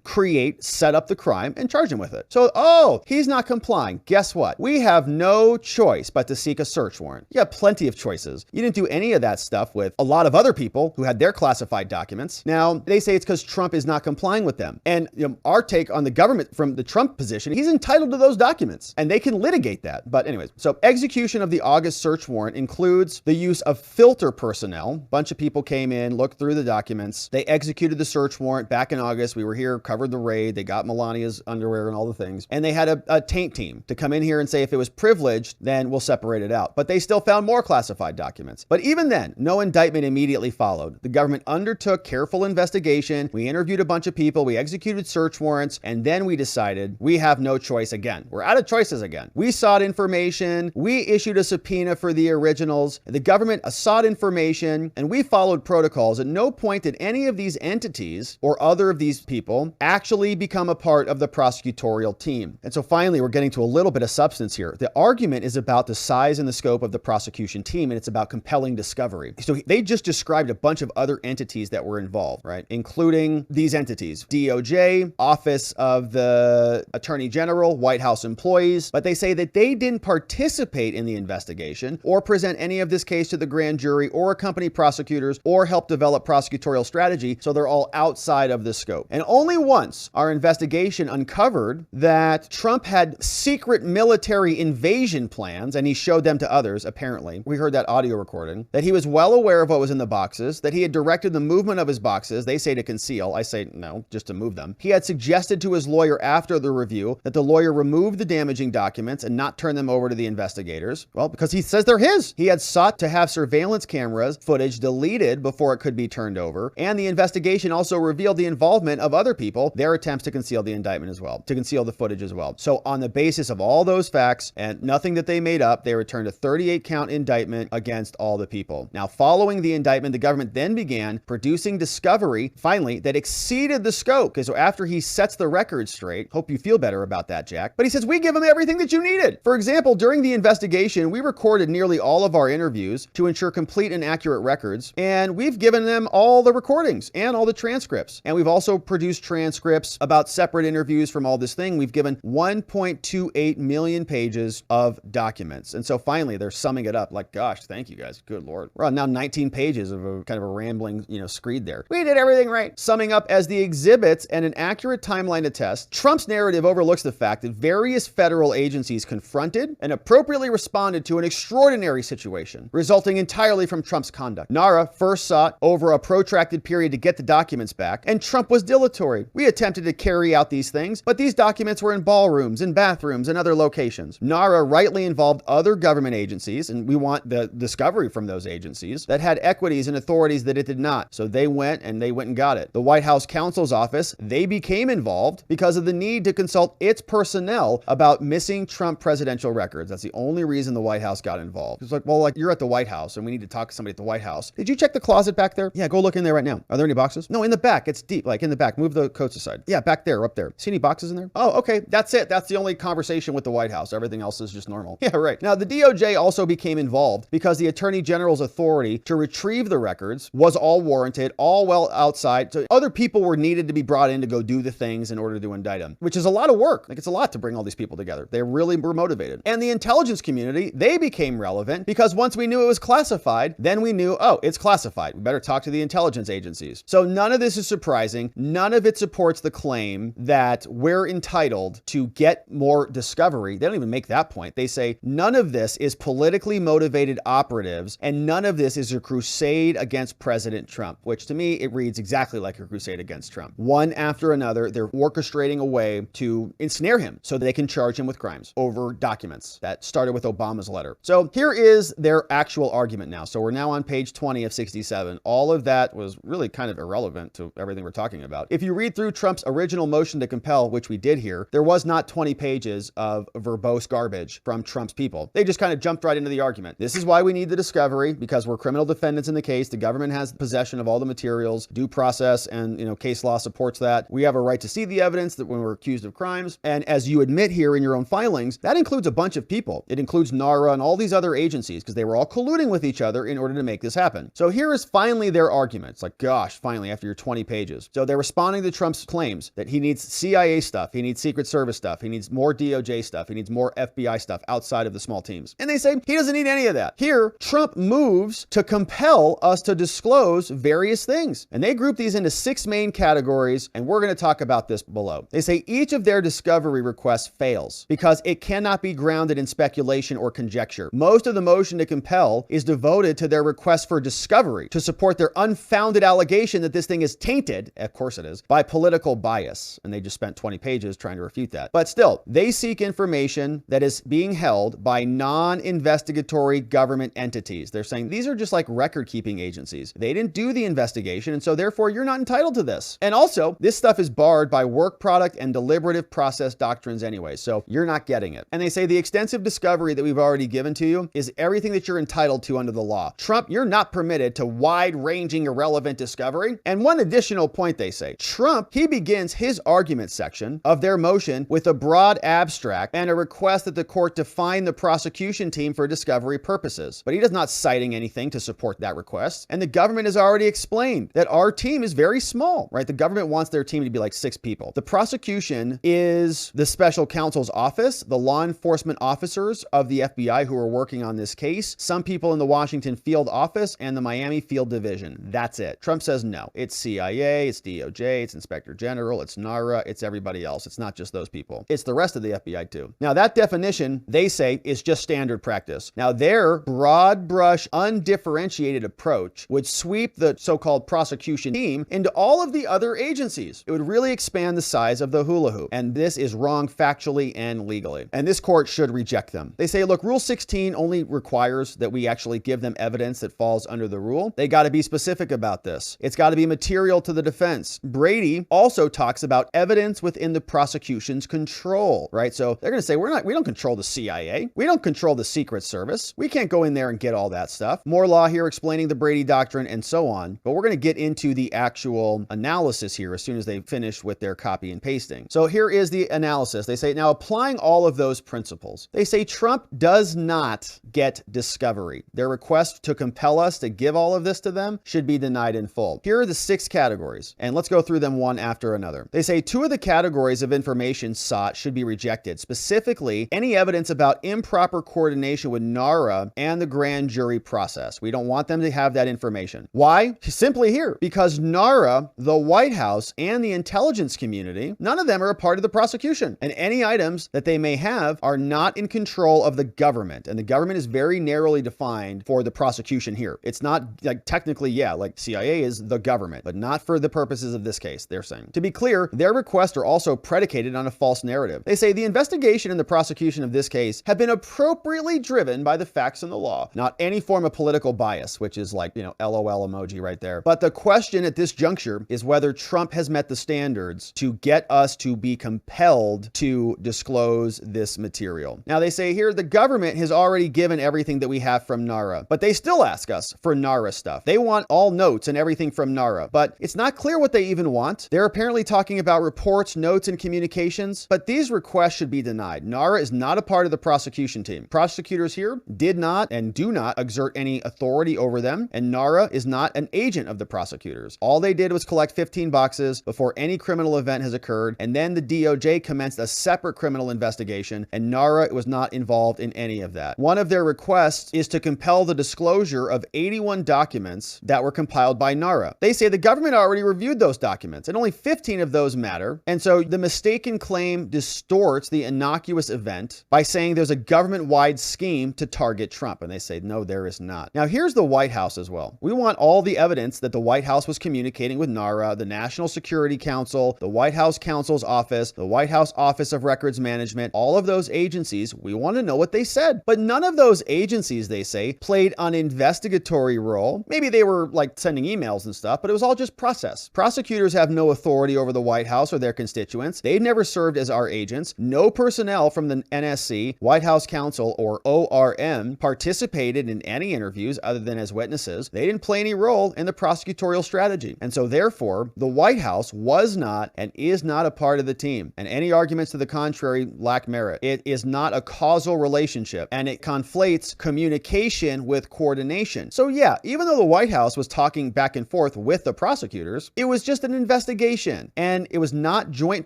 set up the crime and charge him with it. So, he's not complying. Guess what? We have no choice choice but to seek a search warrant. You have plenty of choices. You didn't do any of that stuff with a lot of other people who had their classified documents. Now, they say it's because Trump is not complying with them. And our take on the government from the Trump position, he's entitled to those documents and they can litigate that. But anyways, so execution of the August search warrant includes the use of filter personnel. A bunch of people came in, looked through the documents. They executed the search warrant back in August. We were here, covered the raid. They got Melania's underwear and all the things. And they had a taint team to come in here and say if it was privileged, then we'll separate it out. But they still found more classified documents. But even then, no indictment immediately followed. The government undertook careful investigation. We interviewed a bunch of people. We executed search warrants. And then we decided we have no choice again. We're out of choices again. We sought information. We issued a subpoena for the originals. The government sought information and we followed protocols. At no point did any of these entities or other of these people actually become a part of the prosecutorial team. And so finally, we're getting to a little bit of substance here. The argument is about the size and the scope of the prosecution team, and it's about compelling discovery. So they just described a bunch of other entities that were involved, right? Including these entities: DOJ, Office of the Attorney General, White House employees. But they say that they didn't participate in the investigation or present any of this case to the grand jury or accompany prosecutors or help develop prosecutorial strategy. So they're all outside of the scope. And only once our investigation uncovered that Trump had secret military invasion plans, and he showed them to others, apparently. We heard that audio recording, that he was well aware of what was in the boxes, that he had directed the movement of his boxes. They say to conceal. I say no, just to move them. He had suggested to his lawyer after the review that the lawyer remove the damaging documents and not turn them over to the investigators. Well, because he says they're his. He had sought to have surveillance cameras footage deleted before it could be turned over. And the investigation also revealed the involvement of other people, their attempts to conceal the indictment as well, to conceal the footage as well. So on the basis of all those facts and nothing that they made up, they returned a 38-count indictment against all the people. Now, following the indictment, the government then began producing discovery, finally, that exceeded the scope. Okay, so after he sets the record straight, hope you feel better about that, Jack, but he says, we give him everything that you needed. For example, during the investigation, we recorded nearly all of our interviews to ensure complete and accurate records, and we've given them all the recordings and all the transcripts. And we've also produced transcripts about separate interviews from all this thing. We've given 1.28 million pages of documents. And so finally, they're summing it up like, gosh, thank you guys. Good Lord. We're on now 19 pages of a kind of a rambling, screed there. We did everything right. Summing up, as the exhibits and an accurate timeline attest, Trump's narrative overlooks the fact that various federal agencies confronted and appropriately responded to an extraordinary situation, resulting entirely from Trump's conduct. NARA first sought over a protracted period to get the documents back, and Trump was dilatory. We attempted to carry out these things, but these documents were in ballrooms, in bathrooms, and other locations. NARA rightly involved other government agencies, and we want the discovery from those agencies that had equities and authorities that it did not. So they went and got it. The White House counsel's office, they became involved because of the need to consult its personnel about missing Trump presidential records. That's the only reason the White House got involved. It's like, well, you're at the White House and we need to talk to somebody at the White House. Did you check the closet back there? Yeah, go look in there right now. Are there any boxes? No, in the back. It's deep, like in the back. Move the coats aside. Yeah, back there, up there. See any boxes in there? Oh, okay. That's it. That's the only conversation with the White House. Everything else is just normal. Yeah, right. Now, the DOJ also became involved because the Attorney General's authority to retrieve the records was all warranted, all well outside. So other people were needed to be brought in to go do the things in order to indict him, which is a lot of work. Like, it's a lot to bring all these people together. They really were motivated. And the intelligence community, they became relevant because once we knew it was classified, then we knew, oh, it's classified. We better talk to the intelligence agencies. So none of this is surprising. None of it supports the claim that we're entitled to get more discovery. They don't even make that point. They say none of this is politically motivated operatives and none of this is a crusade against President Trump, which to me, it reads exactly like a crusade against Trump. One after another, they're orchestrating a way to ensnare him so that they can charge him with crimes over documents. That started with Obama's letter. So here is their actual argument now. So we're now on page 20 of 67. All of that was really kind of irrelevant to everything we're talking about. If you read through Trump's original motion to compel, which we did here, there was not 20 pages of verbose garbage from Trump's people. They just kind of jumped right into the argument. This is why we need the discovery, because we're criminal defendants in the case. The government has possession of all the materials, due process, and case law supports that. We have a right to see the evidence that when we're accused of crimes. And as you admit here in your own filings, that includes a bunch of people. It includes NARA and all these other agencies because they were all colluding with each other in order to make this happen. So here is finally their argument. It's like, gosh, finally, after your 20 pages. So they're responding to Trump's claims that he needs CIA stuff, he needs Secret Service stuff, he needs more DOJ stuff, he needs more FBI stuff outside of the small teams. And they say he doesn't need any of that. Here, Trump moves to compel us to disclose various things. And they group these into 6 main categories, and we're going to talk about this below. They say each of their discovery requests fails because it cannot be grounded in speculation or conjecture. Most of the motion to compel is devoted to their request for discovery to support their unfounded allegation that this thing is tainted, of course it is, by political bias. And they just spent 20 pages trying to refute that. But still, they seek information that is being held by non-investigatory government entities. They're saying these are just like record-keeping agencies. They didn't do the investigation, and so therefore you're not entitled to this. And also, this stuff is barred by work product and deliberative process doctrines anyway, so you're not getting it. And they say the extensive discovery that we've already given to you is everything that you're entitled to under the law. Trump, you're not permitted to wide-ranging irrelevant discovery. And one additional point they say, Trump, he begins his argument section of their motion with a broad abstract and a request that the court define the prosecution team for discovery purposes. But he does not citing anything to support that request. And the government has already explained that our team is very small, right? The government wants their team to be like 6 people. The prosecution is the special counsel's office, the law enforcement officers of the FBI who are working on this case, some people in the Washington field office, and the Miami field division. That's it. Trump says no. It's CIA, it's DOJ, it's Inspector General, it's NARA, it's everybody else. It's not just those people. It's the rest of the FBI too. Now that definition, they say, is just standard practice. Now their broad brush, undifferentiated approach would sweep the so-called prosecution team into all of the other agencies. It would really expand the size of the hula hoop. And this is wrong factually and legally. And this court should reject them. They say, look, Rule 16 only requires that we actually give them evidence that falls under the rule. They got to be specific about this. It's got to be material to the defense. Brady also talks about evidence within the prosecution's control, right? So they're going to say, we don't control the CIA. We don't control the Secret Service. We can't go in there and get all that stuff. More law here explaining the Brady doctrine and so on. But we're going to get into the actual analysis here as soon as they finish with their copy and pasting. So here is the analysis. They say, now applying all of those principles, they say Trump does not get discovery. Their request to compel us to give all of this to them should be denied in full. Here are the 6 categories, and let's go through them one after another. They say 2 of the categories of information sought should be rejected, specifically any evidence about improper coordination with NARA and the grand jury process. We don't want them to have that information. Why? Simply here, because NARA, the White House, and the intelligence community, none of them are a part of the prosecution, and any items that they may have are not in control of the government, and the government is very narrowly defined for the prosecution here. It's not like technically, yeah, like CIA is the government, but not for the purposes of this case, they're saying. To be clear, their requests are also predicated on a false narrative. They say the investigation and the prosecution of this case have been appropriately driven by the facts and the law, not any form of political bias, which is like, LOL emoji right there. But the question at this juncture is whether Trump has met the standards to get us to be compelled to disclose this material. Now they say here the government has already given everything that we have from NARA, but they still ask us for NARA stuff. They want all notes and everything from NARA, but it's not clear what they even want. They're apparently talking about reports, notes, and communications, but these requests should be denied. NARA is not a part of the prosecution team. Prosecutors here did not and do not exert any authority over them, and NARA is not an agent of the prosecutors. All they did was collect 15 boxes before any criminal event has occurred, and then the DOJ commenced a separate criminal investigation, and NARA was not involved in any of that. One of their requests is to compel the disclosure of 81 documents that were compiled by NARA. They say the government already reviewed those documents, and only 15 of those matter, and so the mistaken claim distorts the innocuous event by saying there's a government-wide scheme to target Trump, and they say, no, there is not. Now, here's the White House as well. We want all the evidence that the White House was communicating with NARA, the National Security Council, the White House Counsel's Office, the White House Office of Records Management, all of those agencies. We want to know what they said. But none of those agencies, they say, played an investigatory role. Maybe they were like sending emails and stuff, but it was all just process. Prosecutors have no authority over the White House or their constituents. They've never served as our agents. No personnel from the NSC, White House Counsel, or ORM participated in any interviews other than as witnesses. They didn't play any role in the prosecutorial strategy. And so therefore, the White House was not and is not a part of the team. And any arguments to the contrary lack merit. It is not a causal relationship, and it conflates communication with coordination. So yeah, even though the White House was talking back and forth with the prosecutors, it was just an investigation, and it was not joint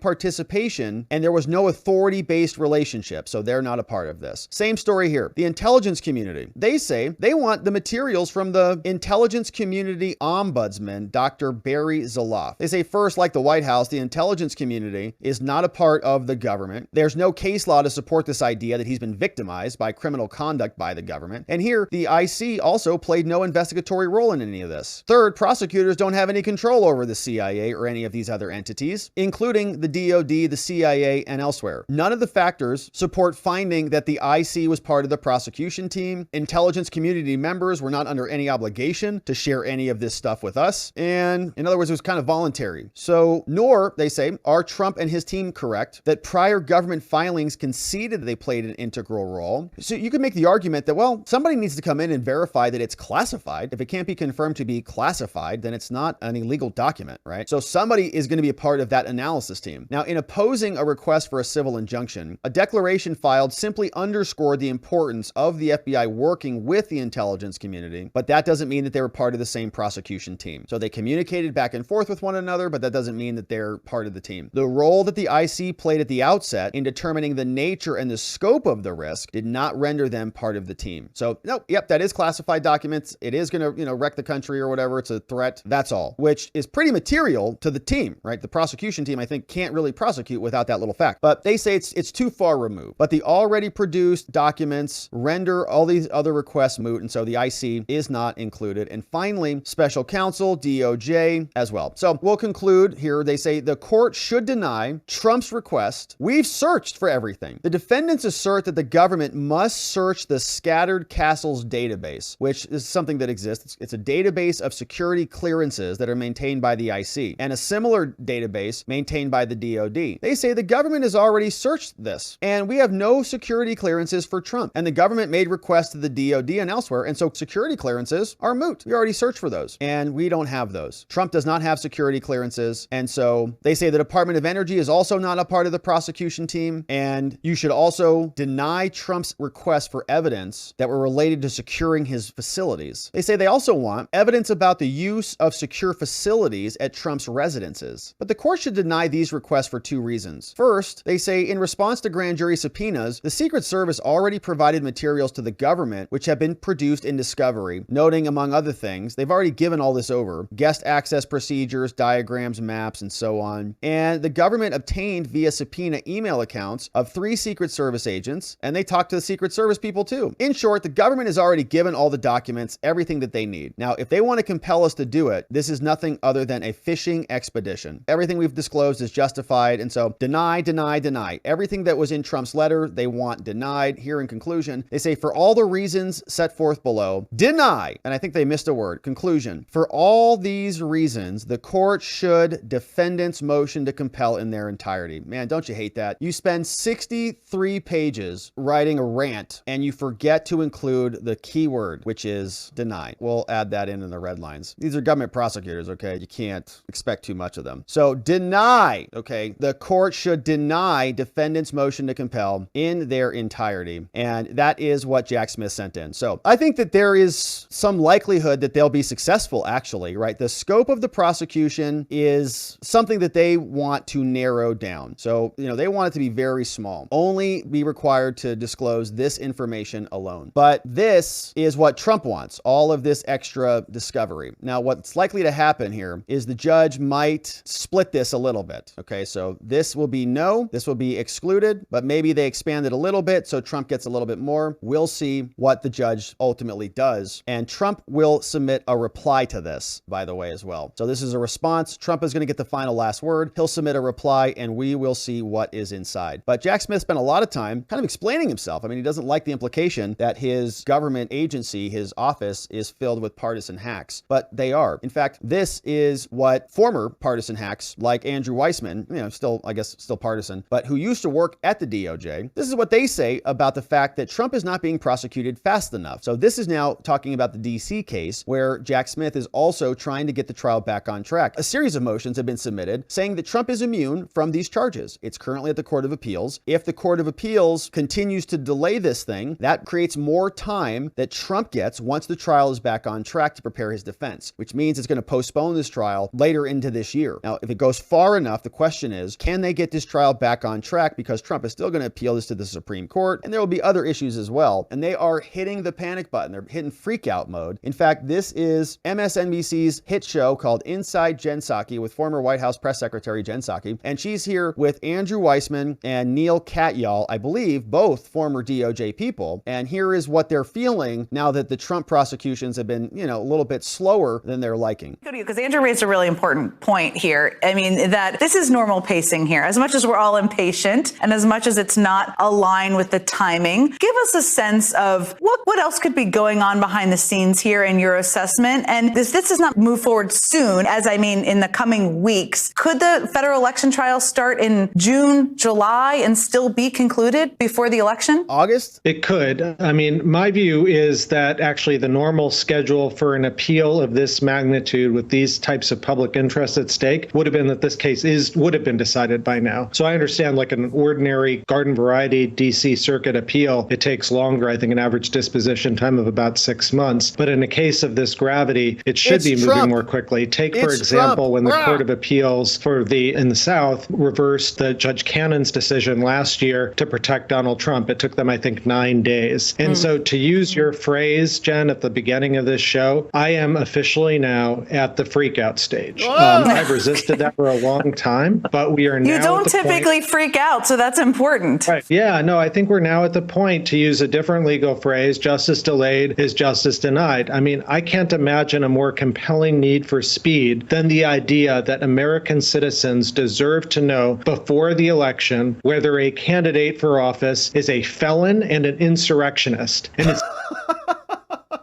participation, and there was no authority-based relationship, so they're not a part of of this. Same story here. The intelligence community. They say they want the materials from the intelligence community ombudsman, Dr. Barry Zoloff. They say first, like the White House, the intelligence community is not a part of the government. There's no case law to support this idea that he's been victimized by criminal conduct by the government. And here, the IC also played no investigatory role in any of this. Third, prosecutors don't have any control over the CIA or any of these other entities, including the DOD, the CIA, and elsewhere. None of the factors support finding that the IC was part of the prosecution team. Intelligence community members were not under any obligation to share any of this stuff with us. And in other words, it was kind of voluntary. So, nor, they say, are Trump and his team correct that prior government filings conceded they played an integral role. So you could make the argument that, well, somebody needs to come in and verify that it's classified. If it can't be confirmed to be classified, then it's not an illegal document, right? So somebody is going to be a part of that analysis team. Now, in opposing a request for a civil injunction, a declaration filed simply underscored the importance of the FBI working with the intelligence community, but that doesn't mean that they were part of the same prosecution team. So they communicated back and forth with one another, but that doesn't mean that they're part of the team. The role that the IC played at the outset in determining the nature and the scope of the risk did not render them part of the team. So, no, yep, that is classified documents. It is going to, wreck the country or whatever. It's a threat. That's all, which is pretty material to the team, right? The prosecution team, I think, can't really prosecute without that little fact. But they say it's too far removed. But the already produced documents render all these other requests moot, and so the IC is not included. And finally, special counsel, DOJ as well. So we'll conclude here. They say the court should deny Trump's request. We've searched for everything. The defendants assert that the government must search the scattered castles database, which is something that exists. It's a database of security clearances that are maintained by the IC and a similar database maintained by the DOD. They say the government has already searched this and we have no security clearances for Trump. And the government made requests to the DOD and elsewhere. And so security clearances are moot. We already searched for those and we don't have those. Trump does not have security clearances. And so they say the Department of Energy is also not a part of the prosecution team. And you should also deny Trump's request for evidence that were related to securing his facilities. They say they also want evidence about the use of secure facilities at Trump's residences. But the court should deny these requests for two reasons. First, they say in response to grand jury subpoenas, the Secret Service already provided materials to the government which have been produced in discovery, noting among other things, they've already given all this over, guest access procedures, diagrams, maps, and so on. And the government obtained via subpoena email accounts of 3 Secret Service agents, and they talked to the Secret Service people too. In short, the government has already given all the documents, everything that they need. Now, if they want to compel us to do it, this is nothing other than a fishing expedition. Everything we've disclosed is justified, and so deny, deny, deny. Everything that was in Trump's letter, they want denied. Here in conclusion, they say for all the reasons set forth below, deny, and I think they missed a word, conclusion. For all these reasons, the court should defendant's motion to compel in their entirety. Man, don't you hate that? You spend 63 pages writing a rant and you forget to include the key word, which is deny. We'll add that in the red lines. These are government prosecutors, okay? You can't expect too much of them. So deny, okay? The court should deny defendant's motion to compel in their entirety. And that is what Jack Smith sent in. So I think that there is some likelihood that they'll be successful, actually, right? The scope of the prosecution is something that they want to narrow down. So, they want it to be very small, only be required to disclose this information alone. But this is what Trump wants, all of this extra discovery. Now, what's likely to happen here is the judge might split this a little bit. Okay, so this will be no, this will be excluded, but maybe they expand it a little bit so Trump gets a little bit more. We'll see what the judge ultimately does. And Trump will submit a reply to this, by the way, as well. So this is a response. Trump is going to get the final last word. He'll submit a reply and we will see what is inside. But Jack Smith spent a lot of time kind of explaining himself. I mean, he doesn't like the implication that his government agency, his office, is filled with partisan hacks, but they are. In fact, this is what former partisan hacks like Andrew Weissman, still partisan, but who used to work at the DOJ, this is what they say about the fact that Trump is not being prosecuted fast enough. So this is now talking about the DC case where Jack Smith is also trying to get the trial back on track. A series of motions have been submitted saying that Trump is immune from these charges. It's currently at the Court of Appeals. If the Court of Appeals continues to delay this thing, that creates more time that Trump gets once the trial is back on track to prepare his defense, which means it's going to postpone this trial later into this year. Now, if it goes far enough, the question is, can they get this trial back on track? Because Trump is still going to appeal this to the Supreme Court, and there will be other issues as well. And they are hitting the panic button. They're hitting freak out mode. In fact, this is MSNBC's hit show called Inside Jen Psaki with former White House Press Secretary Jen Psaki. And she's here with Andrew Weissman and Neil Katyal, I believe, both former DOJ people. And here is what they're feeling now that the Trump prosecutions have been, a little bit slower than they're liking. Because Andrew raised a really important point here. I mean, that this is normal pacing here. As much as we're all impatient and as much as it's not aligned with the timing, give us a sense of what else could be going on behind the scenes here in your assessment. And this does not move forward soon, as I mean in the coming weeks. Could the federal election trial start in June, July, and still be concluded before the election? August? It could. I mean, my view is that actually the normal schedule for an appeal of this magnitude with these types of public interest at stake would have been that this case would have been decided by now. So I understand like an ordinary garden variety DC circuit appeal, it takes longer, I think an average disposition time of about 6 months. But in a case of this gravity, it should be moving more quickly. Take, for example, when the Court of Appeals in the South reversed the Judge Cannon's decision last year to protect Donald Trump. It took them, I think, 9 days. And so to use your phrase, Jen, at the beginning of this show, I am officially now at the freakout stage. I've resisted that for a long time, but we are now. You don't typically freak out, so that's important. Right. Yeah, no, I think we're now at the point, to use a different legal phrase, justice delayed is justice denied. I mean, I can't imagine a more compelling need for speed than the idea that American citizens deserve to know before the election whether a candidate for office is a felon and an insurrectionist. And it's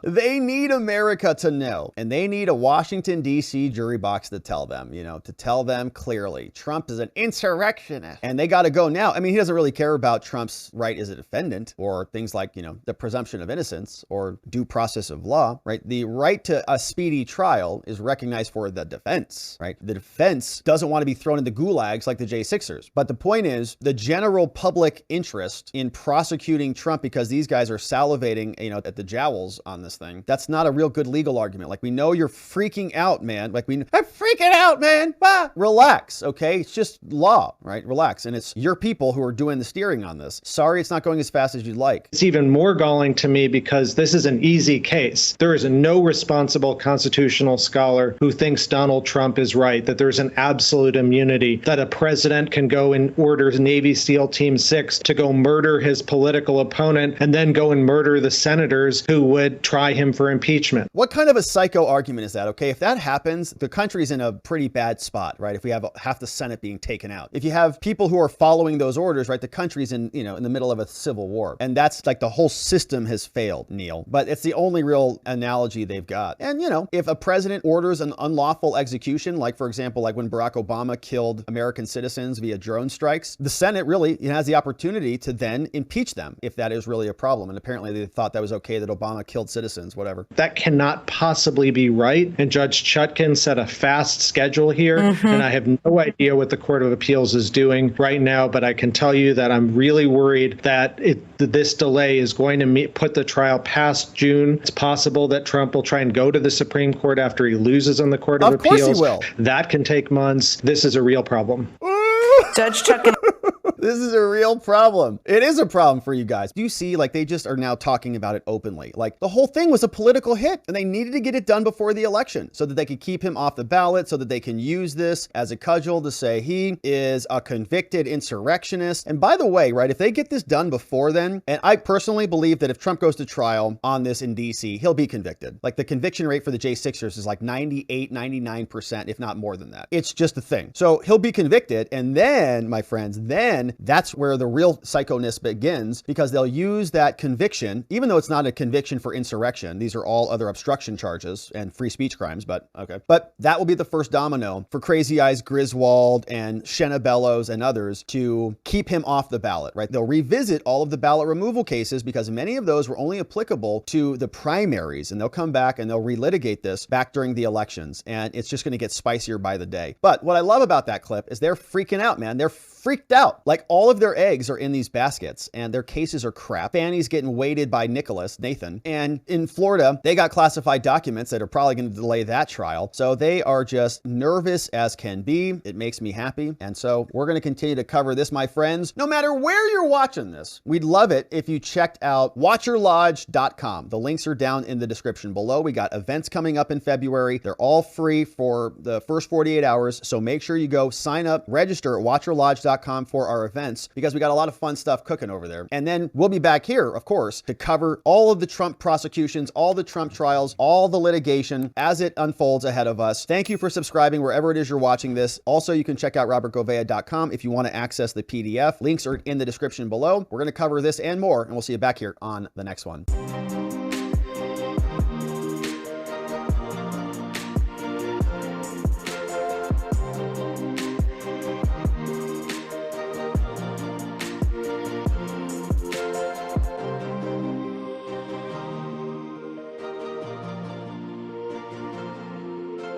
They need America to know, and they need a Washington, D.C. jury box to tell them, to tell them clearly, Trump is an insurrectionist, and they got to go now. I mean, he doesn't really care about Trump's right as a defendant or things like, the presumption of innocence or due process of law, right? The right to a speedy trial is recognized for the defense, right? The defense doesn't want to be thrown into gulags like the J6ers. But the point is, the general public interest in prosecuting Trump because these guys are salivating, at the jowls on this thing, that's not a real good legal argument. Like, we know you're freaking out, man. I'm freaking out, man. Relax, okay? It's just law, right? Relax. And it's your people who are doing the steering on this. Sorry, it's not going as fast as you'd like. It's even more galling to me because this is an easy case. There is no responsible constitutional scholar who thinks Donald Trump is right, that there's an absolute immunity, that a president can go and order Navy SEAL Team 6 to go murder his political opponent and then go and murder the senators who would try him for impeachment. What kind of a psycho argument is that? Okay, if that happens, the country's in a pretty bad spot, right? If we have half the Senate being taken out, if you have people who are following those orders, right, the country's in the middle of a civil war, and that's like the whole system has failed, Neil. But it's the only real analogy they've got. And if a president orders an unlawful execution, like for example, like when Barack Obama killed American citizens via drone strikes, the Senate really has the opportunity to then impeach them if that is really a problem. And apparently they thought that was okay that Obama killed citizens, whatever. That cannot possibly be right. And Judge Chutkan set a fast schedule here. And I have no idea what the Court of Appeals is doing right now, but I can tell you that I'm really worried that this delay is going to put the trial past June. It's possible that Trump will try and go to the Supreme Court after he loses on the Court of Appeals. Of course he will. That can take months. This is a real problem. Judge Chutkan. This is a real problem. It is a problem for you guys. Do you see, like, they just are now talking about it openly. Like, the whole thing was a political hit, and they needed to get it done before the election so that they could keep him off the ballot, so that they can use this as a cudgel to say he is a convicted insurrectionist. And by the way, right, if they get this done before then, and I personally believe that if Trump goes to trial on this in DC, he'll be convicted. Like, the conviction rate for the J6ers is like 98, 99%, if not more than that. It's just a thing. So he'll be convicted, and then, my friends, that's where the real psychoness begins, because they'll use that conviction, even though it's not a conviction for insurrection. These are all other obstruction charges and free speech crimes, but okay. But that will be the first domino for Crazy Eyes Griswold and Shenna Bellows and others to keep him off the ballot, right? They'll revisit all of the ballot removal cases because many of those were only applicable to the primaries, and they'll come back and they'll relitigate this back during the elections, and it's just going to get spicier by the day. But what I love about that clip is they're freaking out, man. They're freaked out. Like all of their eggs are in these baskets and their cases are crap. Fannie's getting weighted by Nathan. And in Florida, they got classified documents that are probably going to delay that trial. So they are just nervous as can be. It makes me happy. And so we're going to continue to cover this, my friends, no matter where you're watching this. We'd love it if you checked out watcherlodge.com. The links are down in the description below. We got events coming up in February. They're all free for the first 48 hours. So make sure you go sign up, register at watcherlodge.com for our events, because we got a lot of fun stuff cooking over there. And then we'll be back here, of course, to cover all of the Trump prosecutions, all the Trump trials, all the litigation as it unfolds ahead of us. Thank you for subscribing wherever it is you're watching this. Also, you can check out robertgovea.com if you want to access the PDF. Links are in the description below. We're going to cover this and more, and we'll see you back here on the next one.